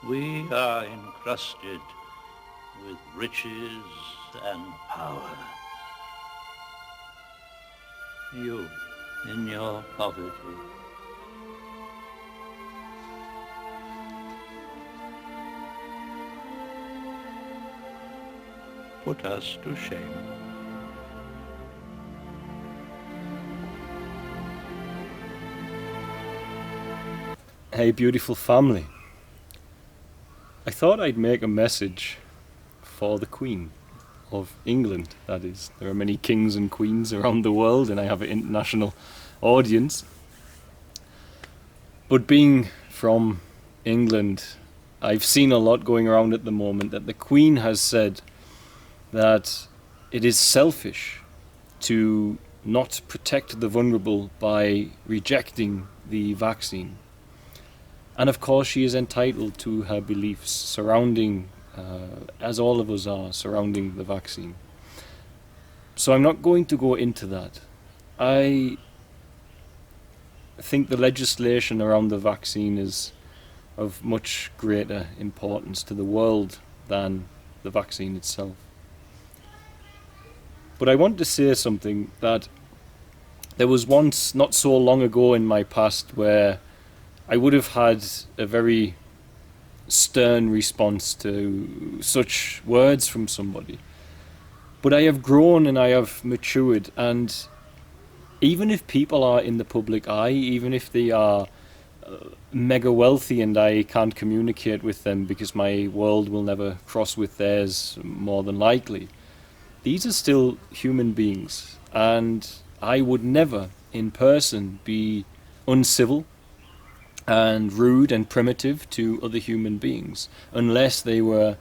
We are encrusted with riches and power. You, in your poverty, put us to shame. Hey, beautiful family. I thought I'd make a message for the Queen of England, that is. There are many kings and queens around the world, and I have an international audience. But being from England, I've seen a lot going around at the moment that the Queen has said that it is selfish to not protect the vulnerable by rejecting the vaccine. And of course she is entitled to her beliefs surrounding, as all of us are, surrounding the vaccine. So I'm not going to go into that. I think the legislation around the vaccine is of much greater importance to the world than the vaccine itself. But I want to say something that there was once, not so long ago in my past, where I would have had a very stern response to such words from somebody. But I have grown and I have matured, and even if people are in the public eye, even if they are mega wealthy and I can't communicate with them because my world will never cross with theirs, more than likely, these are still human beings, and I would never in person be uncivil and rude and primitive to other human beings unless they were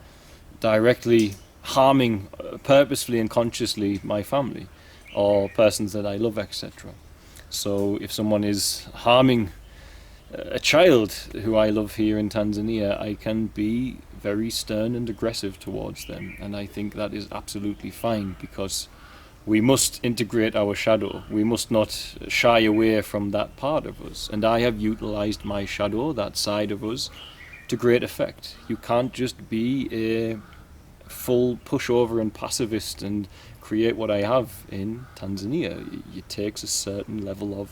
directly harming purposefully and consciously my family or persons that I love, etc. So if someone is harming a child who I love here in Tanzania, I can be very stern and aggressive towards them, and I think that is absolutely fine, because we must integrate our shadow. We must not shy away from that part of us. And I have utilized my shadow, that side of us, to great effect. You can't just be a full pushover and pacifist and create what I have in Tanzania. It takes a certain level of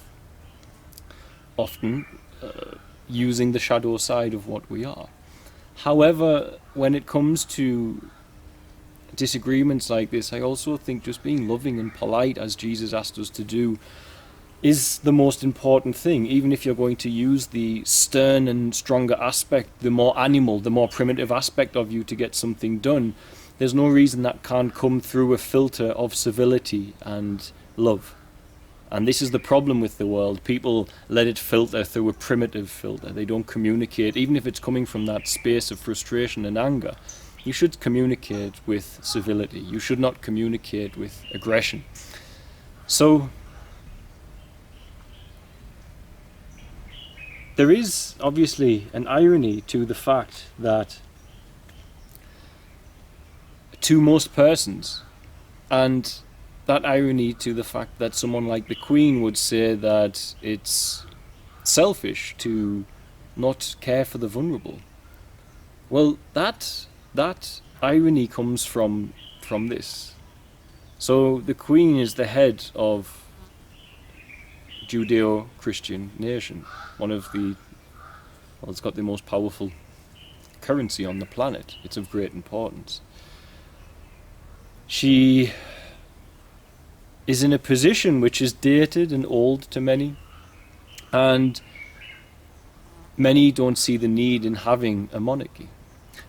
often using the shadow side of what we are. However, when it comes to disagreements like this, I also think just being loving and polite, as Jesus asked us to do, is the most important thing. Even if you're going to use the stern and stronger aspect, the more animal, the more primitive aspect of you to get something done, there's no reason that can't come through a filter of civility and love. And this is the problem with the world. People let it filter through a primitive filter. They don't communicate, even if it's coming from that space of frustration and anger. You should communicate with civility. You should not communicate with aggression. So there is obviously an irony to the fact that to most persons, and that irony to the fact that someone like the Queen would say that it's selfish to not care for the vulnerable. Well, that irony comes from this. So the Queen is the head of Judeo-Christian nation, one of the, well, it's got the most powerful currency on the planet. It's of great importance. She is in a position which is dated and old to many, and many don't see the need in having a monarchy.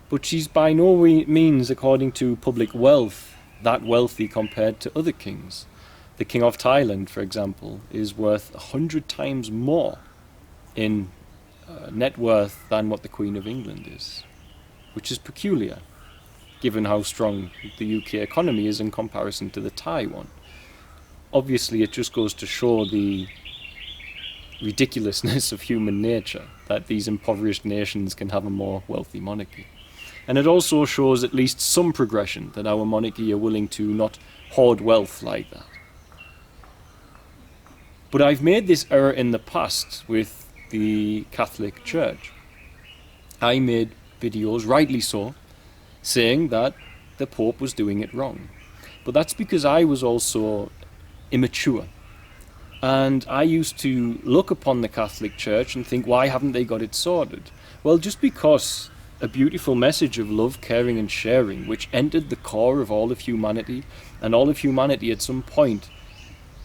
But she's by no means, according to public wealth, that wealthy compared to other kings. The King of Thailand, for example, is worth 100 times more in net worth than what the Queen of England is, which is peculiar, given how strong the UK economy is in comparison to the Thai one. Obviously, it just goes to show the ridiculousness of human nature, that these impoverished nations can have a more wealthy monarchy. And it also shows at least some progression, that our monarchy are willing to not hoard wealth like that. But I've made this error in the past with the Catholic Church. I made videos, rightly so, saying that the Pope was doing it wrong. But that's because I was also immature. And I used to look upon the Catholic Church and think, why haven't they got it sorted? Well, just because a beautiful message of love, caring and sharing, which entered the core of all of humanity, and all of humanity at some point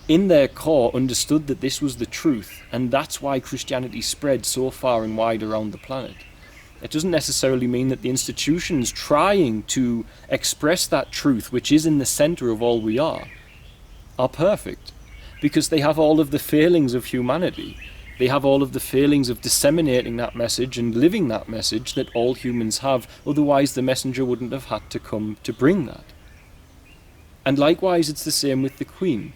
in their core understood that this was the truth, and that's why Christianity spread so far and wide around the planet. It doesn't necessarily mean that the institutions trying to express that truth, which is in the center of all we are perfect, because they have all of the failings of humanity. They have all of the failings of disseminating that message and living that message that all humans have. Otherwise, the messenger wouldn't have had to come to bring that. And likewise, it's the same with the Queen.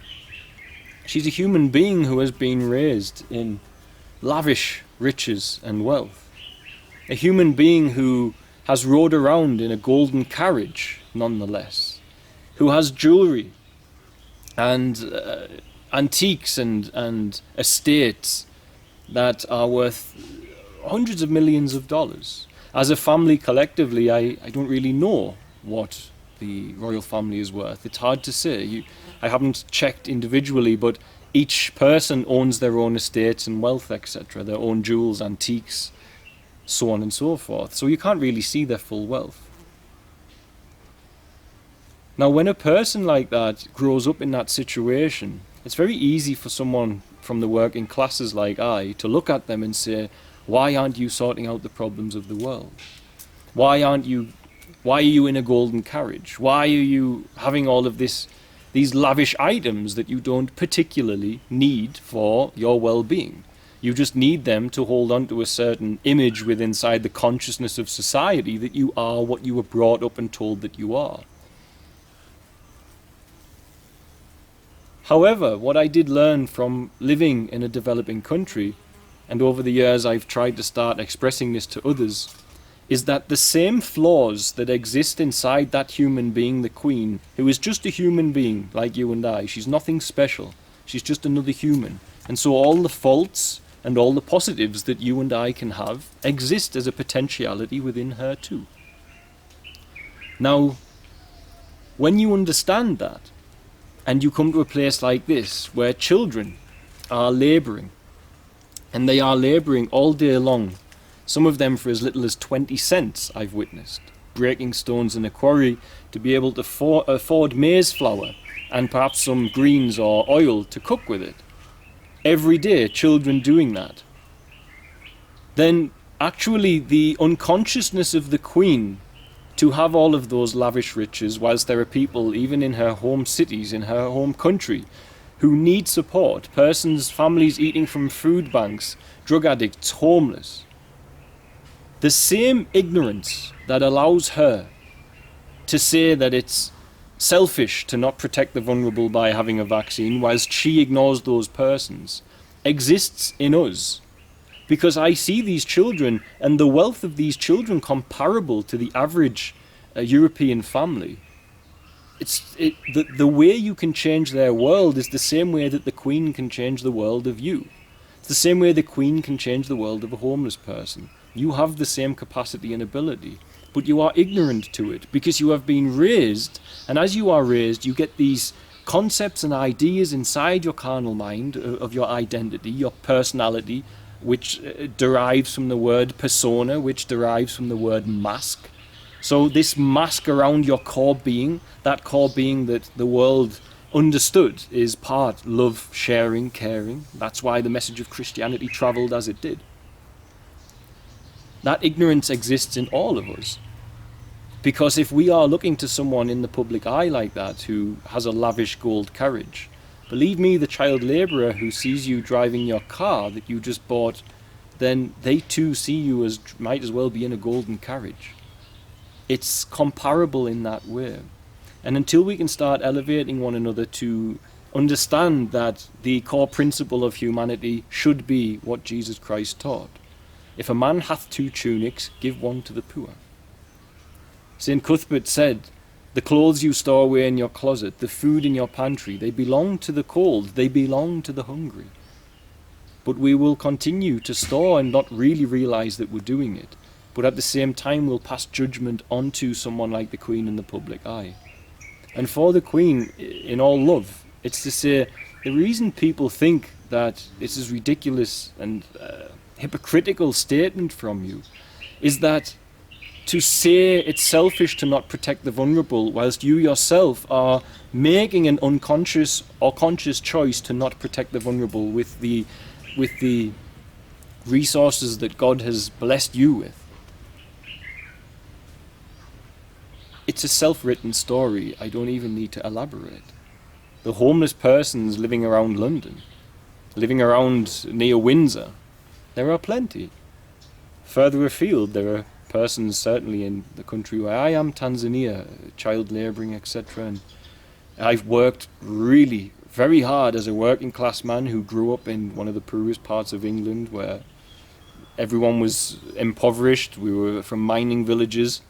She's a human being who has been raised in lavish riches and wealth. A human being who has rode around in a golden carriage, nonetheless. Who has jewelry and antiques and estates that are worth hundreds of millions of dollars. As a family collectively, I don't really know what the royal family is worth. It's hard to say. I haven't checked individually, but each person owns their own estates and wealth, etc., their own jewels, antiques, so on and so forth. So you can't really see their full wealth. Now, when a person like that grows up in that situation, it's very easy for someone from the working classes like I to look at them and say, why aren't you sorting out the problems of the world? Why are you in a golden carriage? Why are you having all of these lavish items that you don't particularly need for your well-being? You just need them to hold on to a certain image within inside the consciousness of society that you are what you were brought up and told that you are. However, what I did learn from living in a developing country, and over the years I've tried to start expressing this to others, is that the same flaws that exist inside that human being, the Queen, who is just a human being like you and I, she's nothing special, she's just another human, and so all the faults and all the positives that you and I can have exist as a potentiality within her too. Now, when you understand that, and you come to a place like this, where children are labouring, and they are labouring all day long, some of them for as little as 20 cents, I've witnessed, breaking stones in a quarry to be able to afford maize flour and perhaps some greens or oil to cook with it. Every day, children doing that. Then actually the unconsciousness of the Queen to have all of those lavish riches, whilst there are people, even in her home cities, in her home country, who need support, persons, families eating from food banks, drug addicts, homeless. The same ignorance that allows her to say that it's selfish to not protect the vulnerable by having a vaccine, whilst she ignores those persons, exists in us. Because I see these children and the wealth of these children comparable to the average European family. The way you can change their world is the same way that the Queen can change the world of you. It's the same way the Queen can change the world of a homeless person. You have the same capacity and ability, but you are ignorant to it because you have been raised, and as you are raised, you get these concepts and ideas inside your carnal mind of your identity, your personality, which derives from the word persona, which derives from the word mask. So this mask around your core being, that core being that the world understood is part love, sharing, caring. That's why the message of Christianity travelled as it did. That ignorance exists in all of us. Because if we are looking to someone in the public eye like that who has a lavish gold carriage, believe me, the child labourer who sees you driving your car that you just bought, then they too see you as might as well be in a golden carriage. It's comparable in that way. And until we can start elevating one another to understand that the core principle of humanity should be what Jesus Christ taught. If a man hath 2 tunics, give one to the poor. St. Cuthbert said, the clothes you store away in your closet, the food in your pantry, they belong to the cold, they belong to the hungry. But we will continue to store and not really realize that we're doing it, but at the same time will pass judgment onto someone like the Queen in the public eye. And for the Queen, in all love, it's to say, the reason people think that this is ridiculous and hypocritical statement from you is that to say it's selfish to not protect the vulnerable whilst you yourself are making an unconscious or conscious choice to not protect the vulnerable with the resources that God has blessed you with. It's a self-written story. I don't even need to elaborate. The homeless persons living around London, living around near Windsor, there are plenty. Further afield, there are persons certainly in the country where I am, Tanzania, child labouring, etc. And I've worked really very hard as a working class man who grew up in one of the poorest parts of England where everyone was impoverished. We were from mining villages.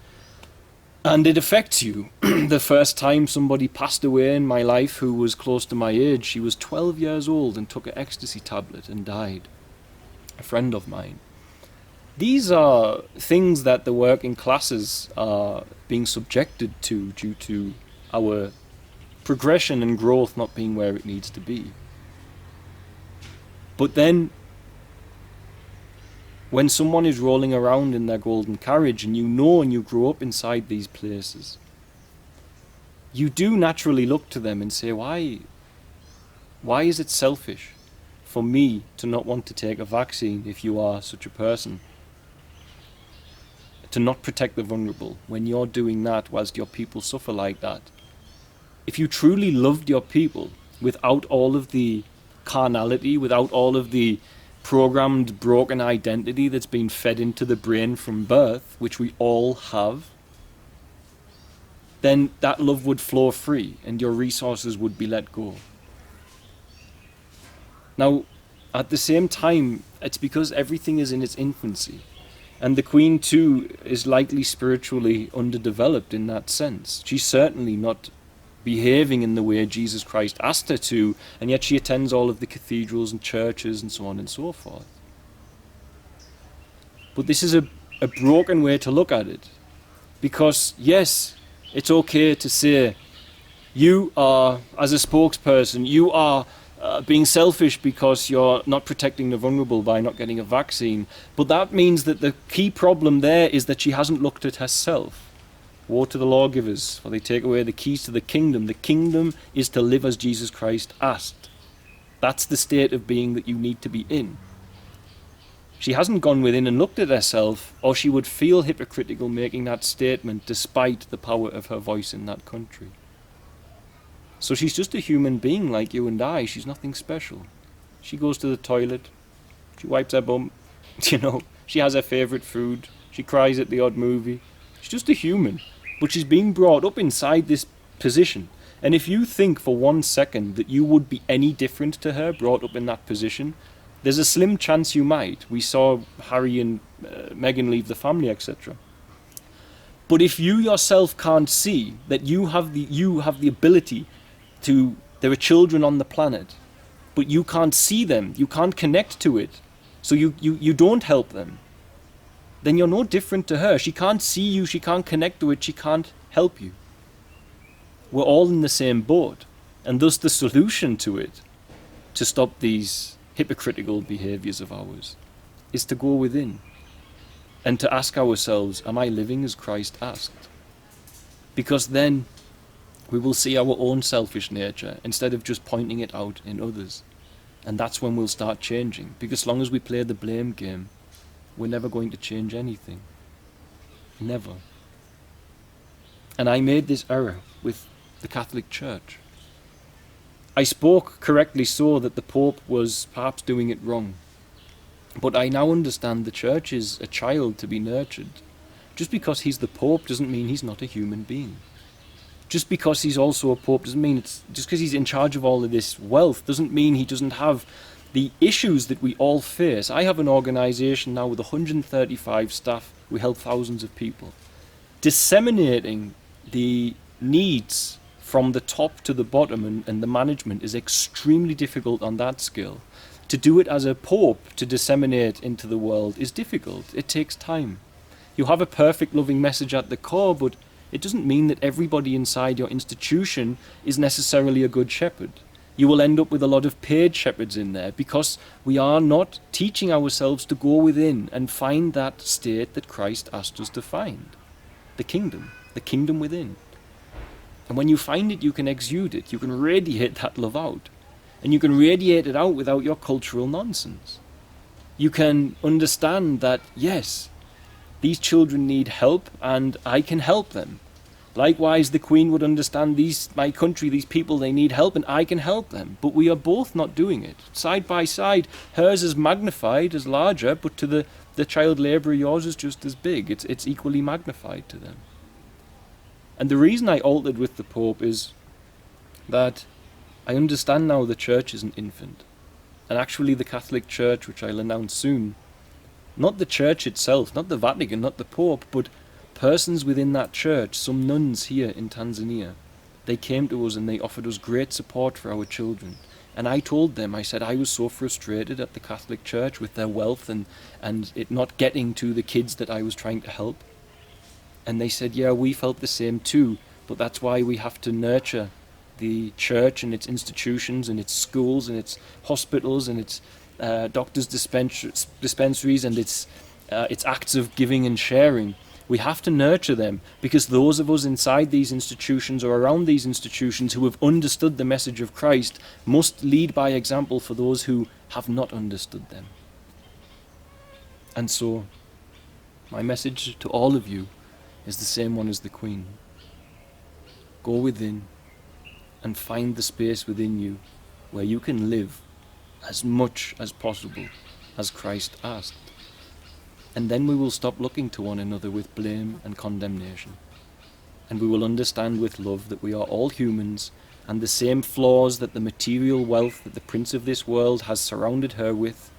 And it affects you. The first time somebody passed away in my life who was close to my age, she was 12 years old and took an ecstasy tablet and died. A friend of mine. These are things that the working classes are being subjected to due to our progression and growth not being where it needs to be. But then, when someone is rolling around in their golden carriage and you know and you grow up inside these places, you do naturally look to them and say, why is it selfish for me to not want to take a vaccine if you are such a person? To not protect the vulnerable when you're doing that whilst your people suffer like that. If you truly loved your people without all of the carnality, without all of the programmed broken identity that's been fed into the brain from birth, which we all have, then that love would flow free and your resources would be let go. Now, at the same time, it's because everything is in its infancy. And the Queen too is likely spiritually underdeveloped in that sense. She's certainly not behaving in the way Jesus Christ asked her to, and yet she attends all of the cathedrals and churches and so on and so forth. But this is a broken way to look at it. Because yes, it's okay to say, you are, as a spokesperson, you are being selfish because you're not protecting the vulnerable by not getting a vaccine. But that means that the key problem there is that she hasn't looked at herself. Woe to the lawgivers, for they take away the keys to the kingdom. The kingdom is to live as Jesus Christ asked. That's the state of being that you need to be in. She hasn't gone within and looked at herself, or she would feel hypocritical making that statement despite the power of her voice in that country. So she's just a human being like you and I. She's nothing special. She goes to the toilet. She wipes her bum. She has her favourite food. She cries at the odd movie. She's just a human. But she's being brought up inside this position. And if you think for 1 second that you would be any different to her brought up in that position, there's a slim chance you might. We saw Harry and Meghan leave the family, etc. But if you yourself can't see that you have the ability to, there are children on the planet, but you can't see them, you can't connect to it, so you don't help them, then you're no different to her. She can't see you, she can't connect to it, she can't help you. We're all in the same boat, and thus the solution to it, to stop these hypocritical behaviours of ours, is to go within and to ask ourselves, am I living as Christ asked? Because then we will see our own selfish nature instead of just pointing it out in others. And that's when we'll start changing. Because as long as we play the blame game, we're never going to change anything. Never. And I made this error with the Catholic Church. I spoke correctly so that the Pope was perhaps doing it wrong. But I now understand the Church is a child to be nurtured. Just because he's the Pope doesn't mean he's not a human being. Just because he's also a Pope doesn't mean just because he's in charge of all of this wealth doesn't mean he doesn't have the issues that we all face. I have an organisation now with 135 staff. We help thousands of people. Disseminating the needs from the top to the bottom and the management is extremely difficult on that scale. To do it as a Pope, to disseminate into the world, is difficult. It takes time. You have a perfect, loving message at the core, but it doesn't mean that everybody inside your institution is necessarily a good shepherd. You will end up with a lot of paid shepherds in there because we are not teaching ourselves to go within and find that state that Christ asked us to find. The kingdom within. And when you find it, you can exude it. You can radiate that love out. And you can radiate it out without your cultural nonsense. You can understand that, yes, these children need help and I can help them. Likewise, the Queen would understand my country, these people, they need help and I can help them. But we are both not doing it. Side by side, hers is magnified, is larger, but to the child labourer, yours is just as big. It's equally magnified to them. And the reason I altered with the Pope is that I understand now the Church is an infant. And actually the Catholic Church, which I'll announce soon, not the Church itself, not the Vatican, not the Pope, but persons within that church, some nuns here in Tanzania, they came to us and they offered us great support for our children. And I told them, I said I was so frustrated at the Catholic Church with their wealth and it not getting to the kids that I was trying to help. And they said, yeah, we felt the same too, but that's why we have to nurture the church and its institutions and its schools and its hospitals and its doctors' dispensaries and its acts of giving and sharing. We have to nurture them because those of us inside these institutions or around these institutions who have understood the message of Christ must lead by example for those who have not understood them. And so, my message to all of you is the same one as the Queen. Go within and find the space within you where you can live as much as possible as Christ asked. And then we will stop looking to one another with blame and condemnation. And we will understand with love that we are all humans, and the same flaws that the material wealth that the prince of this world has surrounded her with,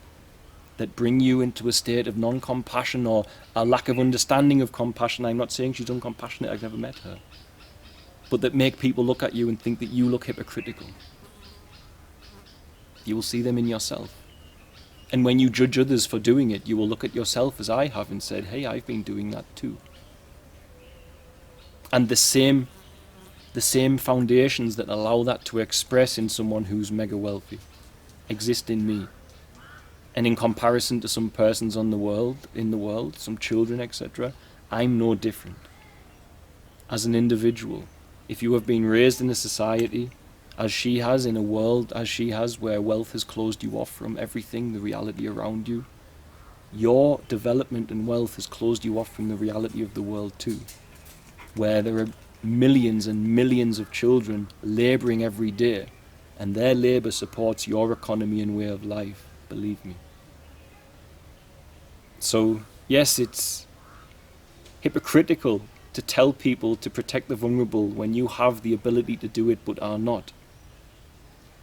that bring you into a state of non-compassion or a lack of understanding of compassion. I'm not saying she's uncompassionate, I've never met her. But that make people look at you and think that you look hypocritical. You will see them in yourself. And when you judge others for doing it, you will look at yourself as I have and said, hey, I've been doing that too. And the same foundations that allow that to express in someone who's mega wealthy exist in me. And in comparison to some persons in the world, some children, etc., I'm no different. As an individual, if you have been raised in a society as she has, in a world as she has, where wealth has closed you off from everything, the reality around you, your development and wealth has closed you off from the reality of the world too, where there are millions and millions of children labouring every day, and their labour supports your economy and way of life, believe me. So, yes, it's hypocritical to tell people to protect the vulnerable when you have the ability to do it but are not.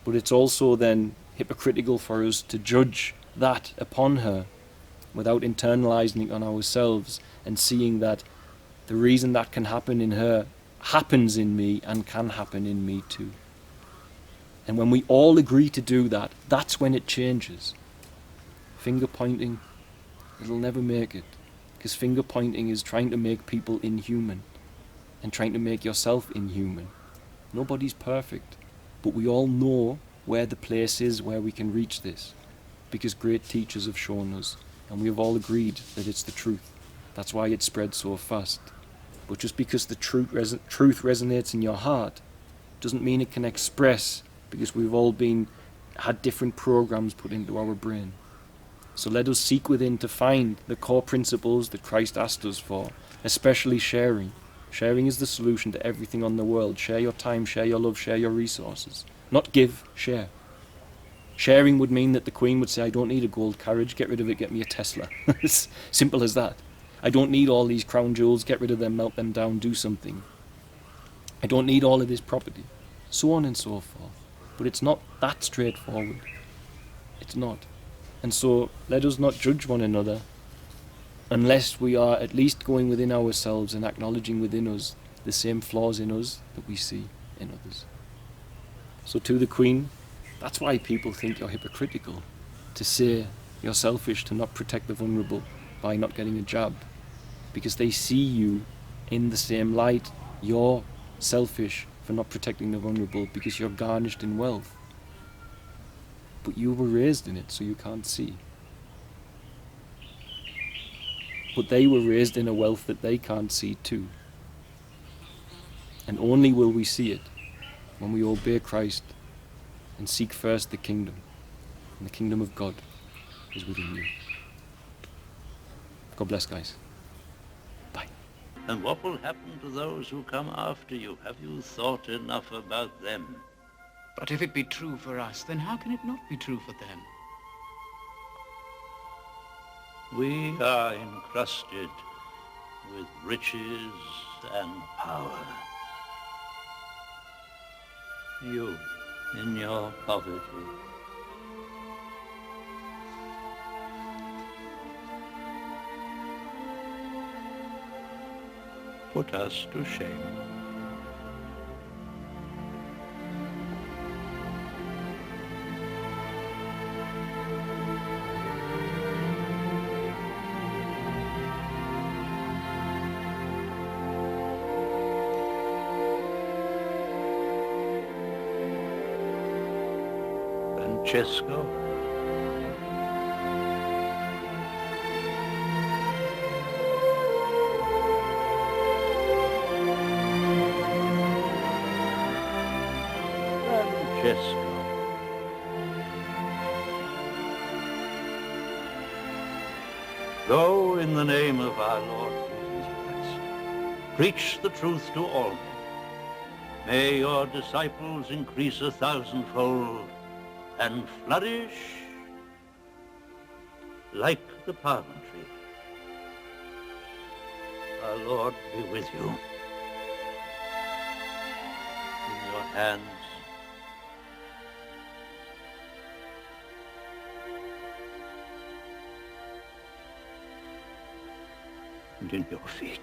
But it's also then hypocritical for us to judge that upon her without internalizing it on ourselves and seeing that the reason that can happen in her happens in me and can happen in me too. And when we all agree to do that, that's when it changes. Finger pointing, it'll never make it. Because finger pointing is trying to make people inhuman and trying to make yourself inhuman. Nobody's perfect, but we all know where the place is where we can reach this, because great teachers have shown us, and we have all agreed that it's the truth. That's why it spread so fast. But just because the truth resonates in your heart doesn't mean it can express, because we've all had different programs put into our brain. So let us seek within to find the core principles that Christ asked us for, especially sharing. Sharing is the solution to everything on the world. Share your time, share your love, share your resources. Not give, share. Sharing would mean that the Queen would say, I don't need a gold carriage, get rid of it, get me a Tesla. It's simple as that. I don't need all these crown jewels, get rid of them, melt them down, do something. I don't need all of this property. So on and so forth. But it's not that straightforward. It's not. And so let us not judge one another unless we are at least going within ourselves and acknowledging within us the same flaws in us that we see in others. So to the Queen, that's why people think you're hypocritical, to say you're selfish to not protect the vulnerable by not getting a jab. because they see you in the same light. You're selfish for not protecting the vulnerable because you're garnished in wealth. But you were raised in it, so you can't see. But they were raised in a wealth that they can't see too. And only will we see it when we obey Christ and seek first the kingdom. And the kingdom of God is within you. God bless, guys. Bye. And what will happen to those who come after you? Have you thought enough about them? But if it be true for us, then how can it not be true for them? We are encrusted with riches and power. You, in your poverty, put us to shame. Francesco, Francesco, go in the name of our Lord Jesus Christ. Preach the truth to all men. May your disciples increase 1,000-fold and flourish like the palm tree. Our Lord be with you. In your hands, and in your feet.